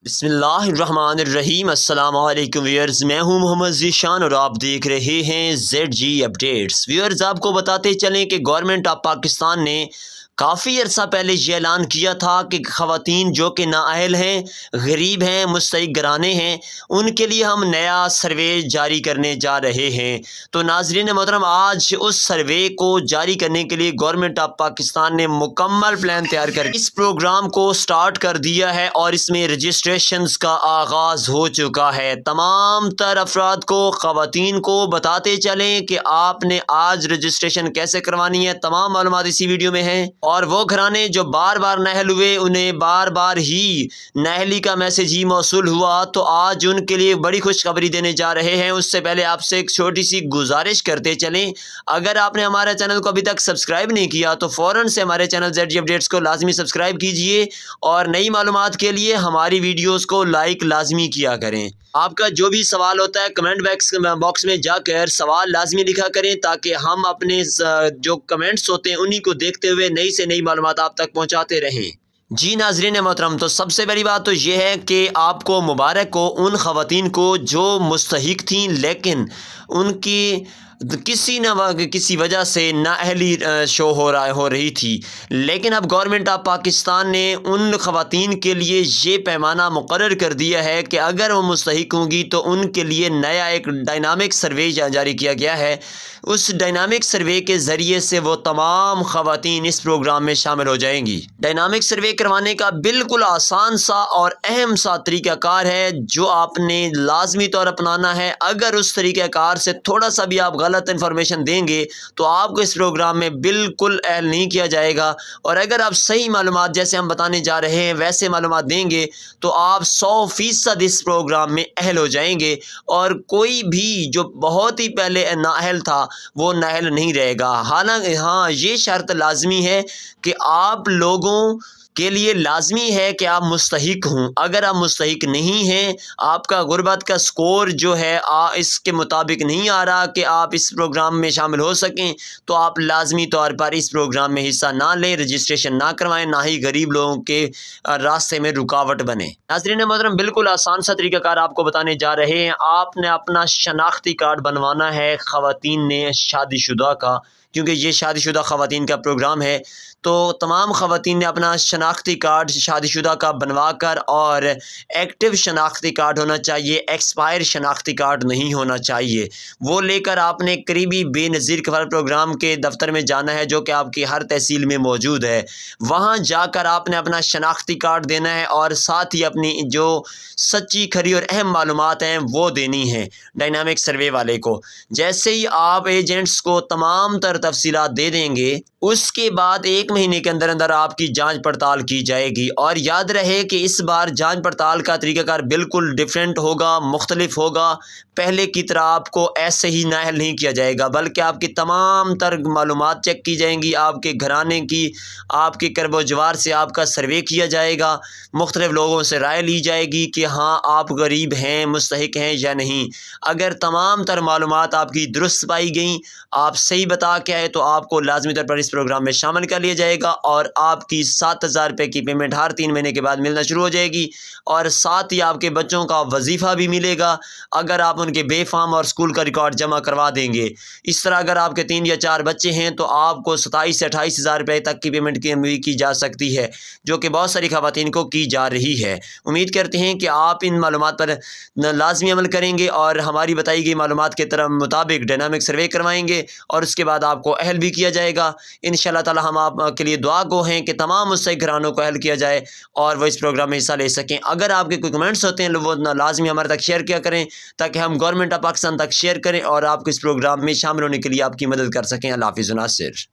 बिस्मिल्लाहिर्रहमानिर्रहीम। अस्सलाम वालेकुम व्यूअर्स, मैं हूं मोहम्मद ज़ीशान और आप देख रहे हैं ZG अपडेट्स। व्यूअर्स, आपको बताते चलें कि गवर्नमेंट ऑफ पाकिस्तान ने काफ़ी अर्सा पहले ये ऐलान किया था कि ख़वातीन जो कि नाअहल हैं, गरीब हैं, मुस्तहिक़ घराने हैं, उनके लिए हम नया सर्वे जारी करने जा रहे हैं। तो नाज़रीन मोहतरम, आज उस सर्वे को जारी करने के लिए गवर्नमेंट ऑफ पाकिस्तान ने मुकम्मल प्लान तैयार कर इस प्रोग्राम को स्टार्ट कर दिया है और इसमें रजिस्ट्रेशंस का आगाज़ हो चुका है। तमाम तर अफराद को, ख़वातीन को बताते चलें कि आपने आज रजिस्ट्रेशन कैसे करवानी है। तमाम मालूमात इसी वीडियो में है। और वो घराने जो बार बार नाअहल हुए, उन्हें बार बार ही नाअहली का मैसेज ही मौसूल हुआ, तो आज उनके लिए बड़ी खुशखबरी देने जा रहे हैं। उससे पहले आपसे एक छोटी सी गुजारिश करते चलें, अगर आपने हमारे चैनल को अभी तक सब्सक्राइब नहीं किया तो फ़ौरन से हमारे चैनल ZG अपडेट्स को लाजमी सब्सक्राइब कीजिए और नई मालूमात के लिए हमारी वीडियोज़ को लाइक लाजमी किया करें। आपका जो भी सवाल होता है कमेंट बॉक्स में जाकर सवाल लाजमी लिखा करें, ताकि हम अपने जो कमेंट्स होते हैं उन्हीं को देखते हुए नई से नई मालूमात आप तक पहुंचाते रहें। जी नाज़रीन मोहतरम, तो सबसे बड़ी बात तो ये है कि आपको मुबारक हो उन ख़वातीन को जो मुस्तहिक़ थीं लेकिन उनकी किसी वजह से नाअहली शो हो रही थी। लेकिन अब गवर्नमेंट ऑफ पाकिस्तान ने उन ख़वातीन के लिए ये पैमाना मुकर्रर कर दिया है कि अगर वो मुस्तहिक़ होंगी तो उनके लिए नया एक डायनामिक सर्वे जारी किया गया है। उस डायनामिक सर्वे के ज़रिए से वो तमाम ख़वातीन इस प्रोग्राम में शामिल हो जाएंगी। डायनामिक सर्वे करवाने का बिल्कुल आसान सा और अहम सा तरीक़ाकार है जो आपने लाजमी तौर अपनाना है। अगर उस तरीक़ाकार से थोड़ा सा भी आप गलत इन्फॉर्मेशन देंगे तो आपको इस प्रोग्राम में बिल्कुल अहल नहीं किया जाएगा, और अगर आप सही मालूमात जैसे हम बताने जा रहे हैं वैसे मालूमात देंगे तो आप 100% इस प्रोग्राम में अहल हो जाएंगे, और कोई भी जो बहुत ही पहले नाअहल था वो नाअहल नहीं रहेगा। हालांकि हाँ, ये शर्त लाजमी है कि आप लोगों के लिए लाजमी है कि आप मुस्तहिक़ हों। अगर आप मुस्तहिक़ नहीं हैं, आपका गुर्बत का स्कोर जो है इसके मुताबिक नहीं आ रहा कि आप इस प्रोग्राम में शामिल हो सकें, तो आप लाजमी तौर पर इस प्रोग्राम में हिस्सा ना लें, रजिस्ट्रेशन ना करवाएं, ना ही गरीब लोगों के रास्ते में रुकावट बने। नाज़रीन मोहतरम, बिल्कुल आसान सा तरीक़ाकार आपको बताने जा रहे हैं। आपने अपना शनाख्ती कार्ड बनवाना है ख़वातीन ने शादीशुदा का, क्योंकि ये शादीशुदा ख़वातीन का प्रोग्राम है। तो तमाम ख़वातीन ने अपना शनाख्ती कार्ड शादीशुदा का बनवा कर, और एक्टिव शनाख्ती कार्ड होना चाहिए, एक्सपायर शनाख्ती कार्ड नहीं होना चाहिए, वो लेकर आपने करीबी बेनज़ीर कफ़ाल प्रोग्राम के दफ्तर में जाना है जो कि आपकी हर तहसील में मौजूद है। वहाँ जाकर आपने अपना शनाख्ती कार्ड देना है और साथ ही अपनी जो सच्ची खरी और अहम मालूमात हैं वो देनी है डायनामिक सर्वे वाले को। जैसे ही आप एजेंट्स को तमाम तर तफसीलात दे देंगे, उसके बाद 1 महीने के अंदर अंदर आपकी जांच पड़ताल की जाएगी। और याद रहे कि इस बार जांच पड़ताल का तरीक़ाकार बिल्कुल डिफरेंट होगा, मुख्तलिफ होगा। पहले की तरह आपको ऐसे ही नाअहल नहीं किया जाएगा, बल्कि आपकी तमाम तर मालूमात चेक की जाएंगी, आपके घराने की, आपके करबो जवार से आपका सर्वे किया जाएगा, मुख्तलिफ लोगों से राय ली जाएगी कि हाँ आप गरीब हैं, मुस्तहिक़ हैं या नहीं। अगर तमाम तर मालूमात आपकी दुरुस्त पाई गई, आप सही बता के आए, तो आपको लाजमी तौर पर इस प्रोग्राम में शामिल कर लिया जाएगा और आपकी 7,000 रुपये की पेमेंट हर 3 महीने के बाद मिलना शुरू हो जाएगी। और साथ ही आपके बच्चों का वजीफ़ा भी मिलेगा अगर आप उनके बेफाम और स्कूल का रिकॉर्ड जमा करवा देंगे। इस तरह अगर आपके 3 या 4 बच्चे हैं तो आपको 27 से 28,000 रुपये तक की पेमेंट की जा सकती है, जो कि बहुत सारी ख़वातीन को की जा रही है। उम्मीद करते हैं कि आप इन मालूमात पर लाजमी अमल करेंगे और हमारी बताई गई मालूमात के मुताबिक डायनामिक सर्वे करवाएंगे, और उसके बाद आपको अहल भी किया जाएगा। इंशाअल्लाह ताला हम आपके लिए दुआ गो हैं कि तमाम मुस्तहिक़ घरानों को अहल किया जाए और वो इस प्रोग्राम में हिस्सा ले सकें। अगर आपके कोई कमेंट्स होते हैं वो लाजमी हमारे तक शेयर किया करें, ताकि हम गवर्नमेंट ऑफ पाकिस्तान तक शेयर करें और आपको इस प्रोग्राम में शामिल होने के लिए आपकी मदद कर सकें। अल्लाह हाफ़िज़ नासिर।